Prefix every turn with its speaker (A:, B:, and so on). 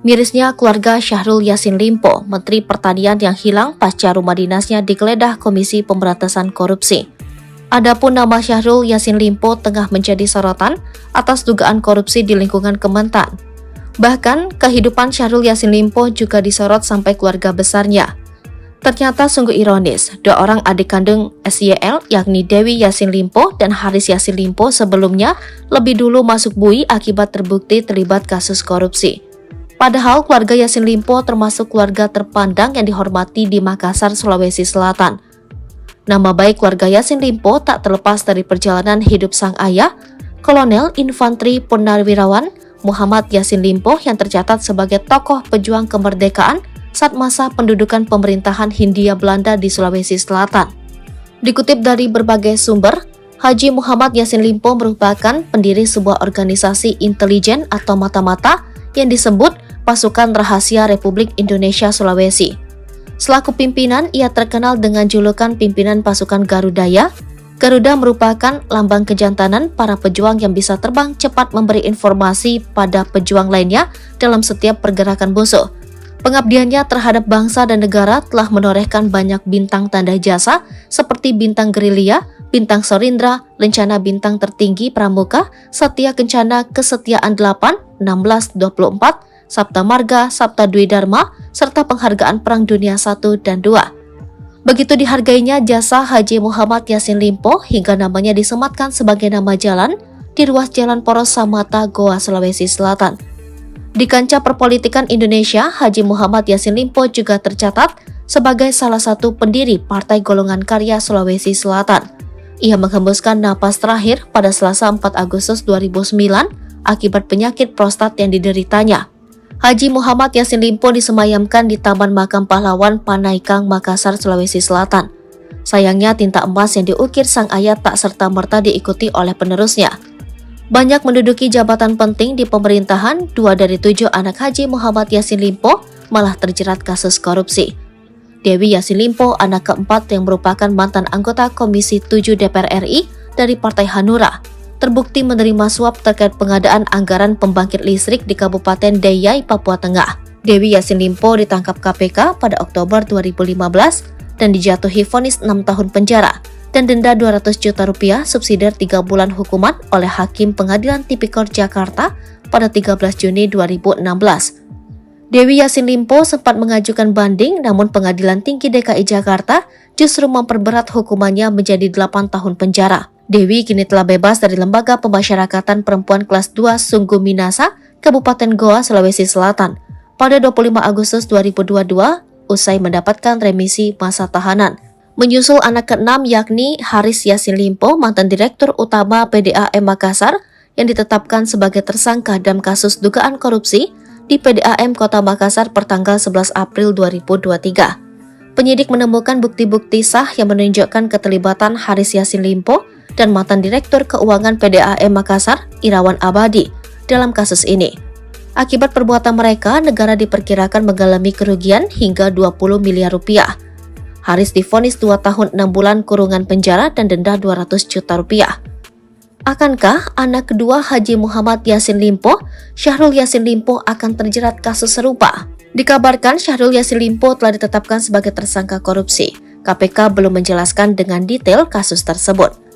A: Mirisnya keluarga Syahrul Yassin Limpo, Menteri Pertanian yang hilang pasca rumah dinasnya digeledah Komisi Pemberantasan Korupsi. Adapun nama Syahrul Yassin Limpo tengah menjadi sorotan atas dugaan korupsi di lingkungan Kementan. Bahkan, kehidupan Syahrul Yassin Limpo juga disorot sampai keluarga besarnya. Ternyata sungguh ironis, dua orang adik kandung SYL yakni Dewi Yassin Limpo dan Haris Yassin Limpo sebelumnya lebih dulu masuk bui akibat terbukti terlibat kasus korupsi. Padahal keluarga Yassin Limpo termasuk keluarga terpandang yang dihormati di Makassar, Sulawesi Selatan. Nama baik keluarga Yassin Limpo tak terlepas dari perjalanan hidup sang ayah, Kolonel Infanteri Purnawirawan Muhammad Yassin Limpo yang tercatat sebagai tokoh pejuang kemerdekaan saat masa pendudukan pemerintahan Hindia Belanda di Sulawesi Selatan. Dikutip dari berbagai sumber, Haji Muhammad Yassin Limpo merupakan pendiri sebuah organisasi intelijen atau mata-mata yang disebut Pasukan Rahasia Republik Indonesia Sulawesi. Selaku pimpinan, ia terkenal dengan julukan pimpinan pasukan Garudaya. Garuda merupakan lambang kejantanan para pejuang yang bisa terbang cepat memberi informasi pada pejuang lainnya dalam setiap pergerakan musuh. Pengabdiannya terhadap bangsa dan negara telah menorehkan banyak bintang tanda jasa seperti bintang gerilya, bintang Sorindra, lencana bintang tertinggi Pramuka, Satya Kencana Kesetiaan 8, 1624, Sabta Marga, Sabta Dwi Dharma, serta penghargaan Perang Dunia I dan II. Begitu dihargainya jasa Haji Muhammad Yassin Limpo hingga namanya disematkan sebagai nama jalan di ruas Jalan Poros Samata, Goa, Sulawesi Selatan. Di kancah perpolitikan Indonesia, Haji Muhammad Yassin Limpo juga tercatat sebagai salah satu pendiri Partai Golongan Karya Sulawesi Selatan. Ia menghembuskan napas terakhir pada Selasa 4 Agustus 2009 akibat penyakit prostat yang dideritanya. Haji Muhammad Yassin Limpo disemayamkan di Taman Makam Pahlawan Panaikang, Makassar, Sulawesi Selatan. Sayangnya tinta emas yang diukir sang ayah tak serta-merta diikuti oleh penerusnya. Banyak menduduki jabatan penting di pemerintahan, 2 dari 7 anak Haji Muhammad Yassin Limpo malah terjerat kasus korupsi. Dewi Yassin Limpo, anak keempat yang merupakan mantan anggota Komisi 7 DPR RI dari Partai Hanura, terbukti menerima suap terkait pengadaan anggaran pembangkit listrik di Kabupaten Deiyai, Papua Tengah. Dewi Yassin Limpo ditangkap KPK pada Oktober 2015 dan dijatuhi vonis 6 tahun penjara dan denda 200 juta rupiah subsidiar 3 bulan hukuman oleh Hakim Pengadilan Tipikor Jakarta pada 13 Juni 2016. Dewi Yassin Limpo sempat mengajukan banding, namun Pengadilan Tinggi DKI Jakarta justru memperberat hukumannya menjadi 8 tahun penjara. Dewi kini telah bebas dari Lembaga Pemasyarakatan Perempuan Kelas 2 Sungguh Minasa, Kabupaten Goa, Sulawesi Selatan pada 25 Agustus 2022 usai mendapatkan remisi masa tahanan. Menyusul anak ke-6 yakni Haris Yassin Limpo, mantan Direktur Utama PDAM Makassar yang ditetapkan sebagai tersangka dalam kasus dugaan korupsi di PDAM Kota Makassar pertanggal 11 April 2023. Penyidik menemukan bukti-bukti sah yang menunjukkan keterlibatan Haris Yassin Limpo dan mantan Direktur Keuangan PDAM Makassar, Irawan Abadi, dalam kasus ini. Akibat perbuatan mereka, negara diperkirakan mengalami kerugian hingga 20 miliar rupiah. Haris divonis 2 tahun 6 bulan kurungan penjara dan denda 200 juta rupiah. Akankah anak kedua Haji Muhammad Yassin Limpo, Syahrul Yassin Limpo, akan terjerat kasus serupa? Dikabarkan Syahrul Yassin Limpo telah ditetapkan sebagai tersangka korupsi. KPK belum menjelaskan dengan detail kasus tersebut.